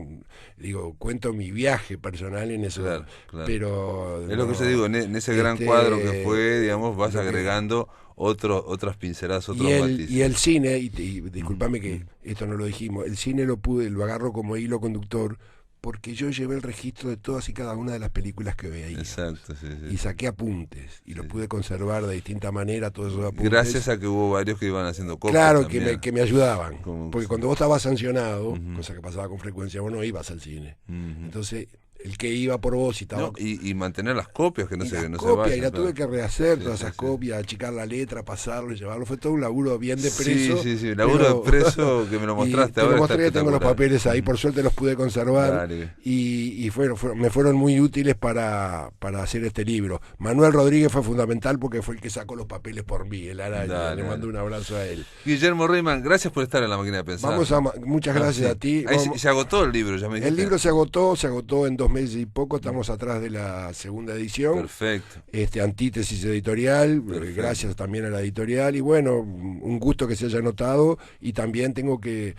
cuento mi viaje personal en eso, claro. Pero es lo que yo digo, en ese gran cuadro que fue, digamos, vas agregando otras pinceladas, otros matices. Y el cine, y discúlpame que esto no lo dijimos, el cine lo agarro como hilo conductor porque yo llevé el registro de todas y cada una de las películas que veía. Exacto, y saqué apuntes y los pude conservar de distinta manera, todos esos apuntes. Gracias a que hubo varios que iban haciendo copias. Claro, que me ayudaban. Porque cuando vos estabas sancionado, cosa que pasaba con frecuencia, vos no ibas al cine. Entonces, el que iba por vos y estaba... y mantener las copias, que no se vayan. Y la tuve que rehacer, todas esas copias, achicar la letra, pasarlo, llevarlo. Fue todo un laburo bien de preso. Sí, laburo de preso que me lo mostraste ahora. Te lo mostré, tengo los papeles ahí, por suerte los pude conservar. Y me fueron muy útiles para hacer este libro. Manuel Rodríguez fue fundamental porque fue el que sacó los papeles por mí, el araña. Le mando un abrazo a él. Guillermo Reyman, gracias por estar en La Máquina de Pensar. Muchas gracias a ti. Se agotó el libro, ya me dijiste. El libro se agotó en 2 meses y poco, estamos atrás de la segunda edición. Perfecto. Antítesis editorial. Perfecto. Gracias también a la editorial y bueno, un gusto que se haya notado y también tengo que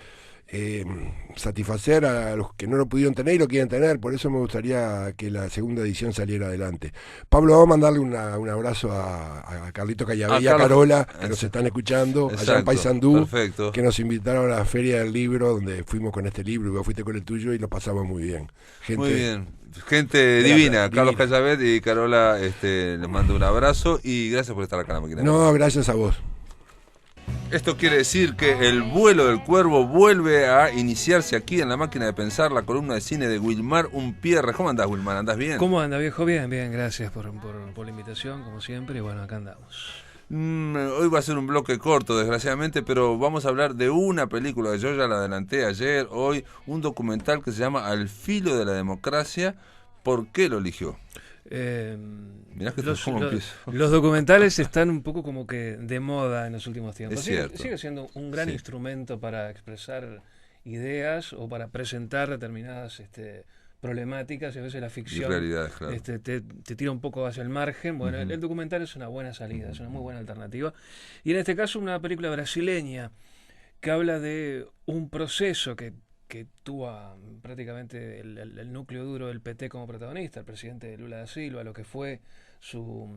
satisfacer a los que no lo pudieron tener y lo quieren tener, por eso me gustaría que la segunda edición saliera adelante. Pablo, vamos a mandarle un abrazo a Carlito Callabé y a Carola, que nos están escuchando, allá en Paysandú, que nos invitaron a la Feria del Libro, donde fuimos con este libro, y vos fuiste con el tuyo y lo pasamos muy bien. Muy bien. Gente divina, Carlos Callabé y Carola, les mando un abrazo y gracias por estar acá en La Máquina. No, gracias a vos. Esto quiere decir que el vuelo del cuervo vuelve a iniciarse aquí en La Máquina de Pensar, la columna de cine de Wilmar Umpierre. ¿Cómo andás, Wilmar? ¿Andás bien? ¿Cómo anda, viejo? Bien, bien, gracias por la invitación, como siempre, y bueno, acá andamos. Hoy va a ser un bloque corto, desgraciadamente, pero vamos a hablar de una película que yo ya la adelanté ayer, hoy, un documental que se llama Al filo de la democracia. ¿Por qué lo eligió? Mirá que los documentales están un poco como que de moda en los últimos tiempos. Sigue siendo un gran instrumento para expresar ideas o para presentar determinadas problemáticas, y a veces la ficción claro. te tira un poco hacia el margen. Bueno, el documental es una buena salida, es una muy buena alternativa. Y en este caso una película brasileña que habla de un proceso que tuvo prácticamente el núcleo duro del PT como protagonista, el presidente Lula da Silva, lo que fue su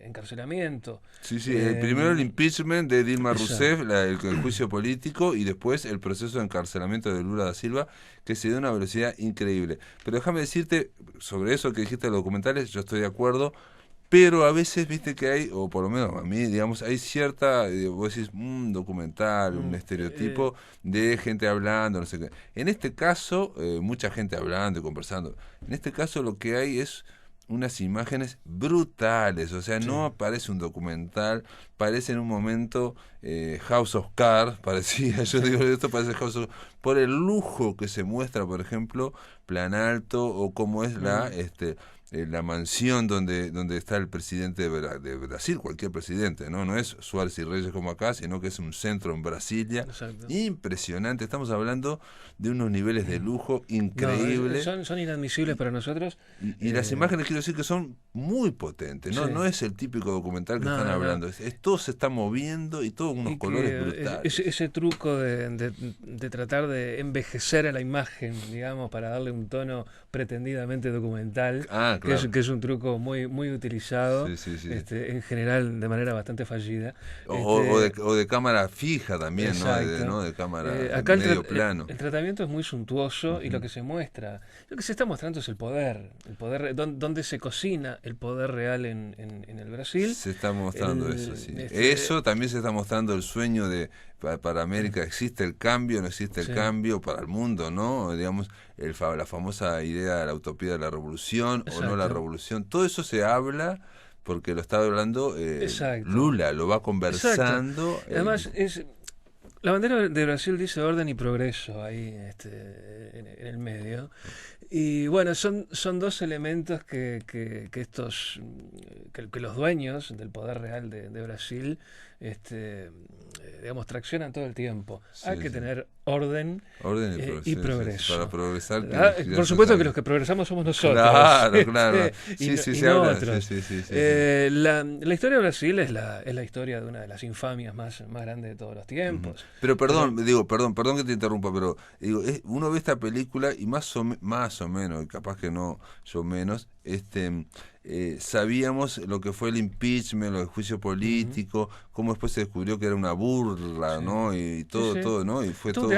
encarcelamiento. Primero el impeachment de Dilma Rousseff, el juicio político, y después el proceso de encarcelamiento de Lula da Silva, que se dio a una velocidad increíble. Pero déjame decirte, sobre eso que dijiste de los documentales, yo estoy de acuerdo, pero a veces, viste que hay, o por lo menos a mí, digamos, hay cierta, vos decís, un documental, un estereotipo de gente hablando, no sé qué. En este caso, mucha gente hablando y conversando. En este caso lo que hay es unas imágenes brutales, o sea, no parece un documental, parece en un momento House of Cards, parecía, yo digo, esto parece House of Cards, por el lujo que se muestra, por ejemplo, Plan Alto, o cómo es la mansión donde está el presidente de Brasil, cualquier presidente, no es Suárez y Reyes como acá, sino que es un centro en Brasilia. Exacto. Impresionante, estamos hablando de unos niveles de lujo increíbles. Son inadmisibles para nosotros. Y las imágenes, quiero decir, que son muy potentes, no es el típico documental que están hablando, todo se está moviendo y todo unos colores brutales. Ese truco de tratar de envejecer a la imagen, digamos, para darle un tono pretendidamente documental, claro. que es un truco muy muy utilizado, en general de manera bastante fallida. O de cámara fija también, ¿no? De cámara acá medio plano. El tratamiento es muy suntuoso, y lo que se muestra, lo que se está mostrando es el poder donde se cocina el poder real en el Brasil. Se está mostrando eso también se está mostrando el sueño de para América, existe el cambio, no existe el cambio, para el mundo, ¿no? Digamos, la famosa idea de la utopía de la revolución. Exacto. O no la revolución, todo eso se habla porque lo está hablando Lula, lo va conversando. Además, la bandera de Brasil dice orden y progreso ahí en el medio. Y bueno, son dos elementos que los dueños del poder real de Brasil digamos, traccionan todo el tiempo. Hay que tener orden y progreso. Para progresar. Por supuesto que los que progresamos somos nosotros. Claro. La historia de Brasil es la historia de una de las infamias más grandes de todos los tiempos. Pero perdón que te interrumpa, pero digo, uno ve esta película y más o menos, y capaz que no, yo menos, sabíamos lo que fue el impeachment, lo del juicio político, cómo después se descubrió que era una burla, ¿no? Y todo, ¿no? Y fue todo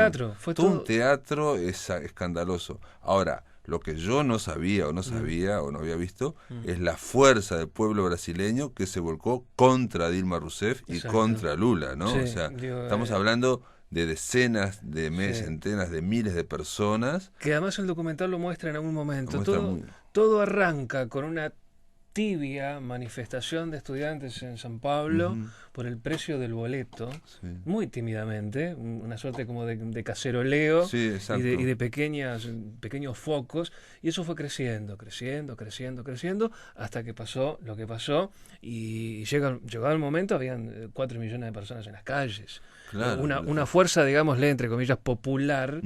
un teatro escandaloso. Ahora, lo que yo no sabía o no había visto es la fuerza del pueblo brasileño que se volcó contra Dilma Rousseff y contra Lula, ¿no? O sea, estamos hablando de decenas centenas de miles de personas. Que además el documental lo muestra en algún momento. Todo arranca con una tibia manifestación de estudiantes en San Pablo por el precio del boleto, muy tímidamente, una suerte como de caceroleo y de pequeños focos, y eso fue creciendo, hasta que pasó lo que pasó, y llegado el momento habían 4 millones de personas en las calles. Claro, una fuerza, digámosle, entre comillas, popular,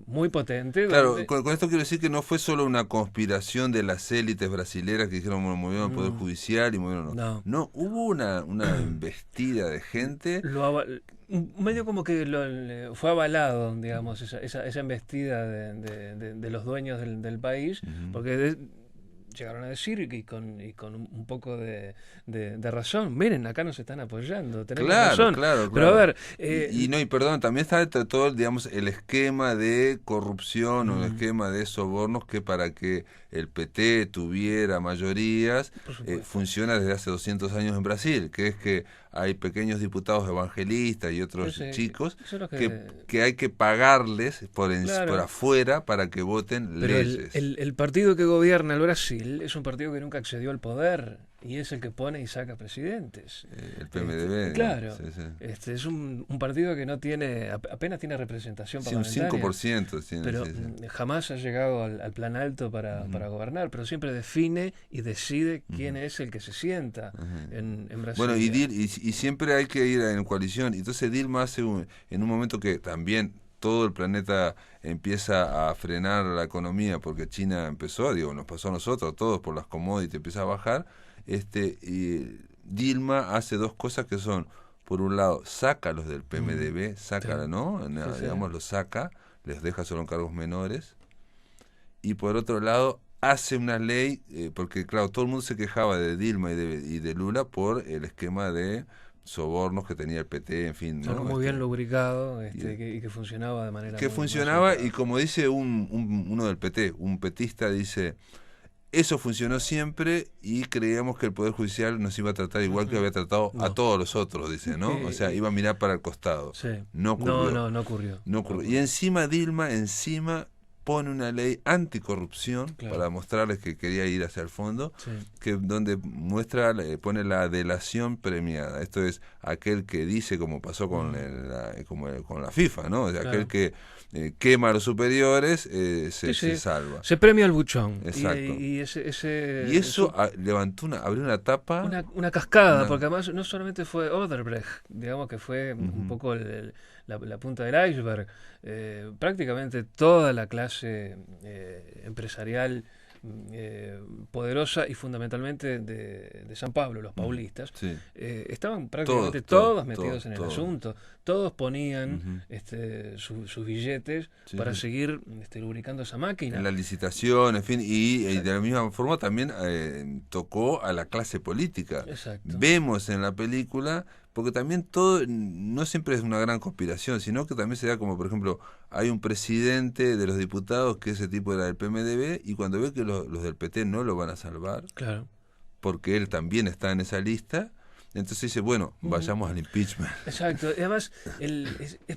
muy potente. Claro, con esto quiero decir que no fue solo una conspiración de las élites brasileras que dijeron, bueno, movieron el Poder Judicial y movieron... No, hubo una embestida de gente. Medio como que fue avalado, digamos, esa embestida de los dueños del país, porque... llegaron a decir y con un poco de razón, miren, acá nos están apoyando, tenemos razón. Claro. Pero a ver, perdón, también está todo, digamos, el esquema de corrupción o el esquema de sobornos que para que el PT tuviera mayorías funciona desde hace 200 años en Brasil, que es que hay pequeños diputados evangelistas y otros Sí, sí. chicos Eso es lo que hay que pagarles por Claro. afuera para que voten Pero leyes. el partido que gobierna el Brasil es un partido que nunca accedió al poder y es el que pone y saca presidentes. El PMDB. Claro. Sí, sí. Es un partido que no tiene, apenas tiene representación Sí, un parlamentaria. 5% tiene, Pero sí, sí. jamás ha llegado al plan alto para gobernar, pero siempre define y decide quién es el que se sienta en Brasil. Bueno, y siempre hay que ir en coalición. Entonces Dilma hace en un momento que también todo el planeta empieza a frenar la economía porque China empezó, nos pasó a nosotros, a todos por las commodities, empieza a bajar. Y Dilma hace dos cosas que son, por un lado, saca los del PMDB, saca, ¿no? Digamos, los saca, les deja solo en cargos menores. Y por otro lado, hace una ley, porque claro, todo el mundo se quejaba de Dilma y de Lula por el esquema de sobornos que tenía el PT, en fin. Algo ¿no? muy bien lubricado y que funcionaba de manera que muy funcionaba, eficaz. y como dice uno del PT, un petista dice, eso funcionó siempre y creíamos que el Poder Judicial nos iba a tratar igual que había tratado a todos los otros, dice, ¿no? O sea, iba a mirar para el costado. Sí. No ocurrió. No ocurrió. No ocurrió. Y encima Dilma, pone una ley anticorrupción, Claro. para mostrarles que quería ir hacia el fondo, Sí. donde pone la delación premiada. Esto es aquel que dice, como pasó con con la FIFA, ¿no? O sea, Claro. aquel que quema a los superiores, se salva. Se premia al buchón. Exacto. Y Y eso abrió una tapa. Una cascada, Una- porque además no solamente fue Odebrecht, digamos que fue un poco la punta del iceberg. Prácticamente toda la clase empresarial poderosa y fundamentalmente de San Pablo, los paulistas, Sí. estaban prácticamente Todos, todos metidos en el todos. asunto. Todos ponían sus billetes Sí, para sí. seguir lubricando esa máquina. En la licitación, en fin, y de la misma forma también tocó a la clase política. Exacto. Vemos en la película, porque también todo no siempre es una gran conspiración, sino que también se da como, por ejemplo, hay un presidente de los diputados que ese tipo era del PMDB, y cuando ve que los del PT no lo van a salvar, Claro. porque él también está en esa lista, entonces dice, bueno, vayamos al impeachment. Exacto. Y además,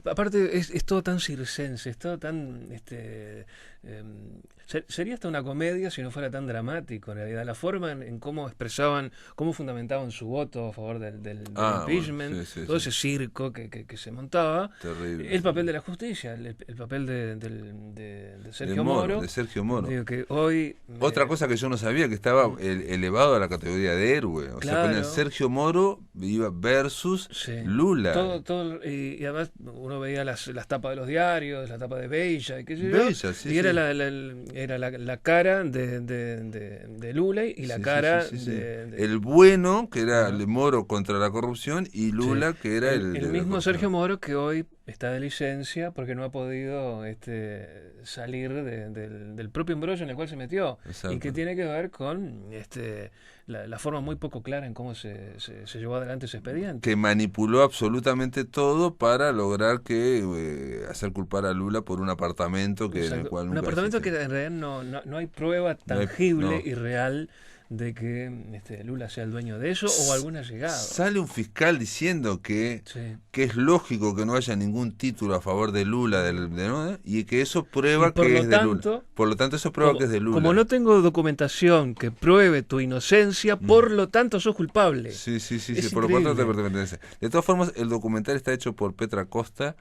aparte es todo tan circense, es todo tan... sería hasta una comedia si no fuera tan dramático, en realidad. La forma en cómo expresaban, cómo fundamentaban su voto a favor del impeachment, bueno, sí, todo sí. ese circo que se montaba. Terrible. El papel de la justicia, el papel de Sergio De Moro. de Sergio Moro. Digo que hoy... Otra cosa que yo no sabía, que estaba elevado a la categoría de héroe. O sea, Claro. ponían Sergio Moro iba versus Sí. Lula. Todo, y además uno veía las tapas de los diarios, la tapa de Bella, y qué sé yo, Bella, sí, y era sí. era la cara de Lula y la Sí, cara sí, sí, sí. de El bueno, que era el Moro contra la corrupción, y Lula, sí. que era el de la mismo corrupción. Sergio Moro, que hoy está de licencia porque no ha podido salir del propio embrollo en el cual se metió. Exacto. Y que tiene que ver con la forma muy poco clara en cómo se llevó adelante ese expediente. Que manipuló absolutamente todo para lograr hacer culpar a Lula por un apartamento en el Exacto. cual Un nunca apartamento existió. que en realidad no hay prueba No hay- tangible no. y real de que Lula sea el dueño de eso o algún allegado. Sale un fiscal diciendo que Sí. es lógico que no haya ningún título a favor de Lula, ¿no? Y que eso prueba Y por que lo es de Lula. tanto, Por lo tanto, eso prueba que es de Lula. Como no tengo documentación que pruebe tu inocencia, por lo tanto sos culpable. Sí, Es por lo cual no te increíble. pertenece. De todas formas, el documental está hecho por Petra Costa,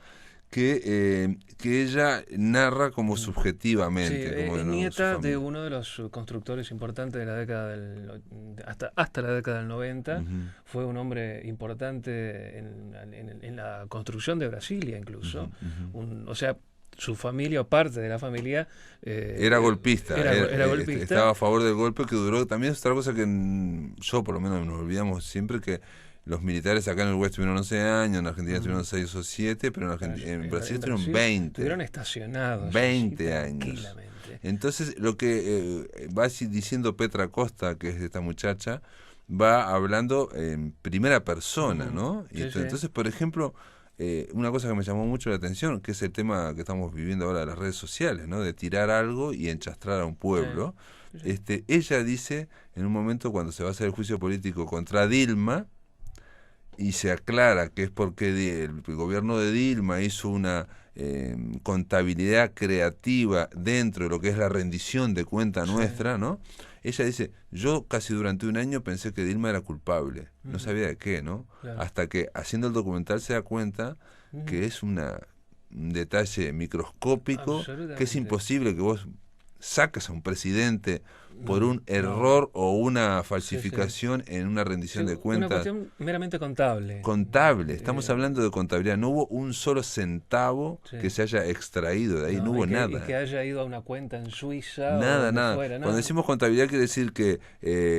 que ella narra como Sí, subjetivamente. Como es su nieta familia. de uno de los constructores importantes de la década hasta la década del 90. Ujú. Fue un hombre importante en la construcción de Brasilia incluso. O sea, su familia o parte de la familia Era golpista, era golpista. estaba a favor del golpe, que duró. También es otra cosa que yo, por lo menos, nos olvidamos siempre, que los militares acá en el West tuvieron 11 años, en Argentina tuvieron 6 o 7, pero en Brasil estuvieron 20. Estuvieron estacionados. 20 así, años. tranquilamente. Entonces, lo que va diciendo Petra Costa, que es esta muchacha, va hablando en primera persona, ¿no? Y Sí, sí. entonces, por ejemplo, una cosa que me llamó mucho la atención, que es el tema que estamos viviendo ahora de las redes sociales, ¿no? De tirar algo y enchastrar a un pueblo. Sí, Ella dice, en un momento cuando se va a hacer el juicio político contra Dilma, y se aclara que es porque el gobierno de Dilma hizo una contabilidad creativa dentro de lo que es la rendición de cuenta nuestra, ¿no? Ella dice, yo casi durante un año pensé que Dilma era culpable, no sabía de qué, ¿no? Claro. Hasta que haciendo el documental se da cuenta que es un detalle microscópico, que es imposible que vos saques a un presidente por un error o una falsificación en una rendición de cuentas. Una cuestión meramente contable. Contable, estamos hablando de contabilidad. No hubo un solo centavo que se haya extraído de ahí, no hubo nada. Y que haya ido a una cuenta en Suiza. Nada. Fuera, Cuando decimos contabilidad quiere decir que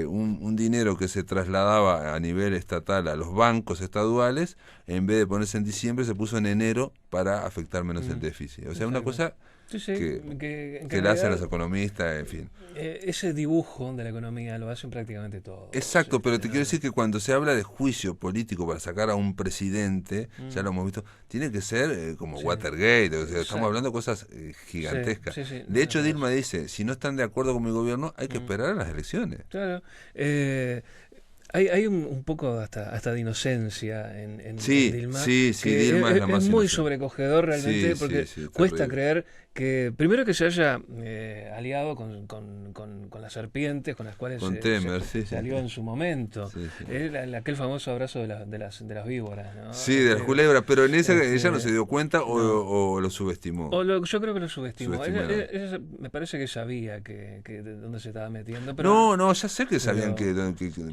un dinero que se trasladaba a nivel estatal a los bancos estaduales, en vez de ponerse en diciembre, se puso en enero para afectar menos el déficit. O sea, una cosa que la hacen los economistas, en fin. Ese dibujo de la economía lo hacen prácticamente todos. Exacto, pero te quiero decir que cuando se habla de juicio político para sacar a un presidente, ya lo hemos visto, tiene que ser como Watergate, o sea, estamos hablando de cosas gigantescas. De hecho, Dilma dice, si no están de acuerdo con mi gobierno, hay que esperar a las elecciones. Claro. Hay un poco hasta de inocencia en Dilma. Sí, Dilma es la más es muy inocente. Sobrecogedor realmente, porque cuesta terrible. creer que, primero que se haya aliado con las serpientes con las cuales se alió en su momento. Aquel famoso abrazo de las víboras, ¿no? Sí, de las culebras, pero en ella no se dio cuenta o lo subestimó. Yo creo que lo subestimó. Ella me parece que sabía que de dónde se estaba metiendo. Pero, no, ya sé que sabían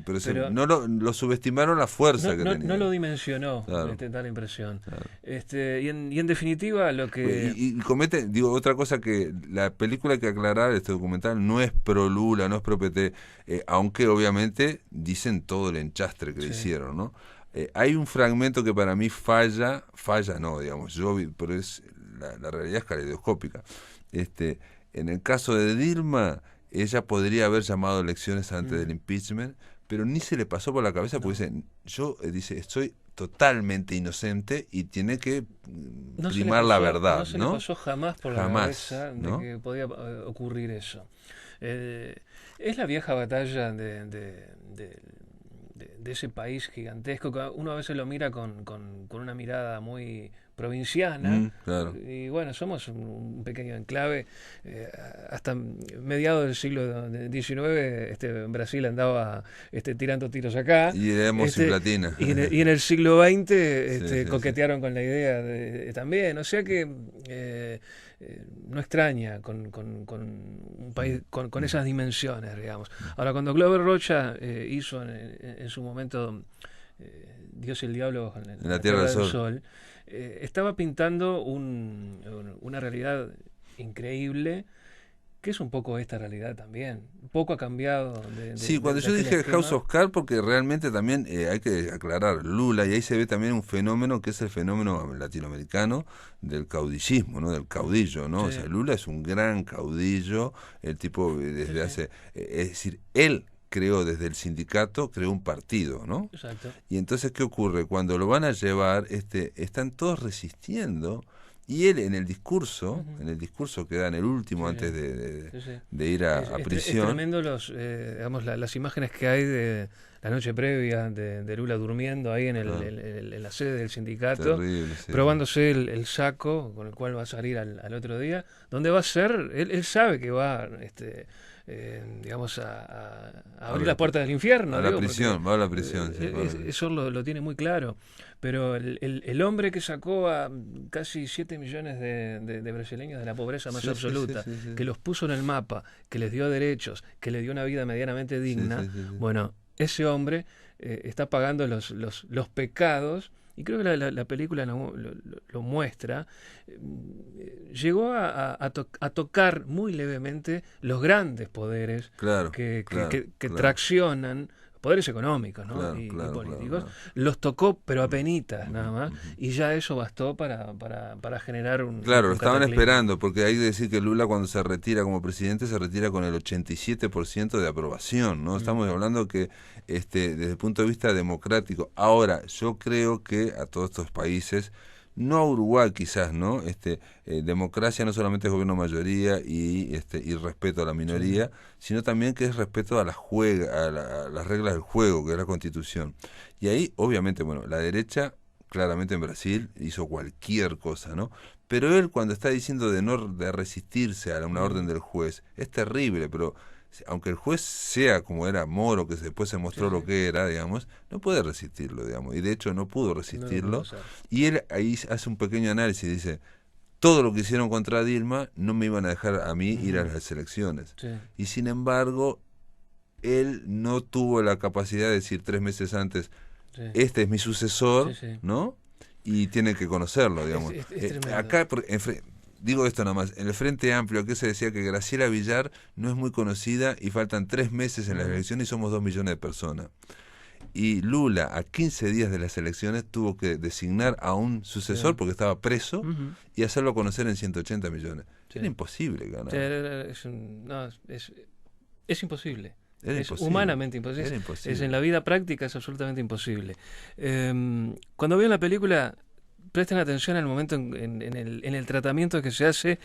pero no lo subestimaron la fuerza que tenía. No lo dimensionó, da la impresión. Claro. Y en definitiva lo que... Y comete, digo, otra cosa que la película hay que aclarar, este documental, no es pro Lula, no es pro PT, aunque obviamente dicen todo el enchastre que le hicieron, ¿no? Hay un fragmento que para mí falla no, digamos, pero la realidad es caleidoscópica. En el caso de Dilma, ella podría haber llamado elecciones antes del impeachment, pero ni se le pasó por la cabeza porque dice, estoy totalmente inocente y tiene que primar la verdad. No se le pasó jamás por la cabeza de que podía ocurrir eso. Es la vieja batalla de ese país gigantesco que uno a veces lo mira con una mirada muy provinciana, claro. Y bueno, somos un pequeño enclave. Hasta mediados del siglo XIX Brasil andaba tirando tiros acá y éramos sin platina, y en el siglo XX coquetearon con la idea también, o sea que no extraña con un país con esas dimensiones, digamos. Ahora, cuando Glover Rocha hizo en su momento Dios y el Diablo en la Tierra del Sol, estaba pintando una realidad increíble, que es un poco esta realidad también. Poco ha cambiado. Cuando yo dije House of Cards, porque realmente también hay que aclarar Lula, y ahí se ve también un fenómeno que es el fenómeno latinoamericano del caudillismo, ¿no? Del caudillo, ¿no? O sea, Lula es un gran caudillo, el tipo desde hace... es decir, él creó desde el sindicato, creó un partido, ¿no? Exacto. Y entonces, ¿qué ocurre? Cuando lo van a llevar, están todos resistiendo, y él en el discurso que da en el último antes de ir a prisión. Es tremendo las imágenes que hay de la noche previa de Lula durmiendo ahí en la sede del sindicato, terrible, probándose el saco con el cual va a salir al otro día, donde va a ser, él sabe que va digamos a abrir las puertas del infierno, va a la prisión, eso lo tiene muy claro, pero el hombre que sacó a casi 7 millones de brasileños de la pobreza más absoluta, que los puso en el mapa, que les dio derechos, que les dio una vida medianamente digna, bueno, ese hombre está pagando los pecados. Y creo que la película lo muestra. Llegó a tocar muy levemente los grandes poderes que traccionan, poderes económicos, ¿no? y políticos. Los tocó, pero apenitas nada más, y ya eso bastó para generar un... Claro, un lo estaban cataclismo. esperando, porque hay que decir que Lula cuando se retira como presidente, se retira con el 87% de aprobación, ¿no? Estamos hablando que desde el punto de vista democrático. Ahora, yo creo que a todos estos países, no a Uruguay quizás, ¿no? Democracia no solamente es gobierno mayoría y respeto a la minoría, sino también que es respeto a a las reglas del juego, que es la Constitución. Y ahí, obviamente, bueno, la derecha, claramente en Brasil, hizo cualquier cosa, ¿no? Pero él, cuando está diciendo de resistirse a una orden del juez, es terrible, pero aunque el juez sea como era Moro, que después se mostró lo que era, digamos, no puede resistirlo, digamos, y de hecho no pudo resistirlo. Y él ahí hace un pequeño análisis, dice, todo lo que hicieron contra Dilma no me iban a dejar a mí ir a las elecciones. Y sin embargo, él no tuvo la capacidad de decir 3 meses antes, este es mi sucesor, ¿no? Y tiene que conocerlo, digamos. Acá, digo esto nada más, en el Frente Amplio que se decía que Graciela Villar no es muy conocida y faltan 3 meses en las elecciones y somos 2 millones de personas. Y Lula, a 15 días de las elecciones, tuvo que designar a un sucesor porque estaba preso y hacerlo conocer en 180 millones. Era imposible ganar. Es imposible. Es humanamente imposible. Es en la vida práctica es absolutamente imposible. Cuando vean la película, presten atención al momento en el tratamiento que se hace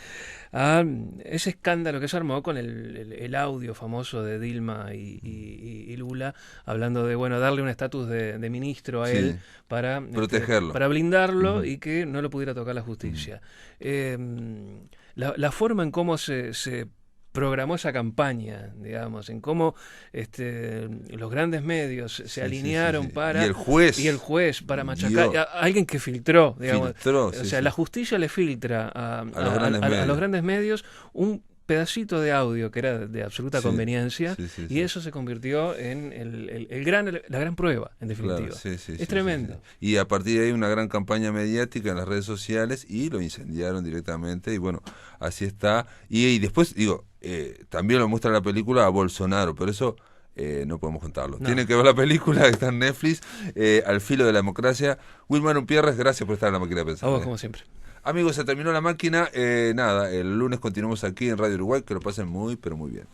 a ese escándalo que se armó con el audio famoso de Dilma y Lula, hablando de darle un estatus de ministro a él para protegerlo, para blindarlo y que no lo pudiera tocar la justicia. La forma en cómo se programó esa campaña, digamos, en cómo los grandes medios se alinearon para... Y el juez para machacar a alguien que filtró, digamos. La justicia le filtra a los grandes medios un pedacito de audio que era de absoluta conveniencia y eso se convirtió en la gran prueba, en definitiva. Es tremendo. Y a partir de ahí una gran campaña mediática en las redes sociales y lo incendiaron directamente y bueno, así está. Y después, digo, también lo muestra la película a Bolsonaro, pero eso no podemos contarlo. Tienen que ver la película que está en Netflix, Al filo de la democracia. Wilmar Umpierres, gracias por estar en La Máquina de Pensar. A vos, como siempre. Amigos, se terminó La Máquina. Nada, el lunes continuamos aquí en Radio Uruguay. Que lo pasen muy, pero muy bien.